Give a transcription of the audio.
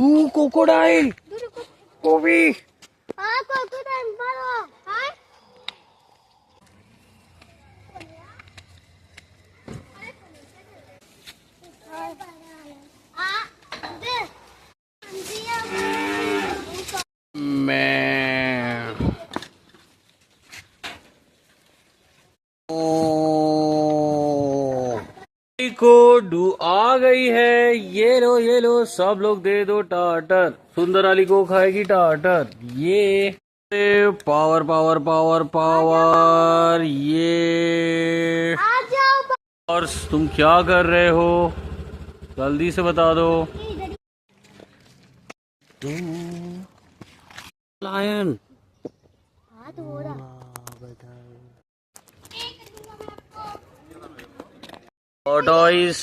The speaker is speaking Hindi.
क्रोकोडाइल कोबी crocodile मारो हाँ मैं को डू आ गई है। ये लो सब लोग दे दो टाटर। सुंदर अली को खाएगी टाटर। ये पावर पावर पावर पावर। ये आ जाओ और तुम क्या कर रहे हो? जल्दी से बता दो। लायन हाँ तो हो रहा टॉर्टोइस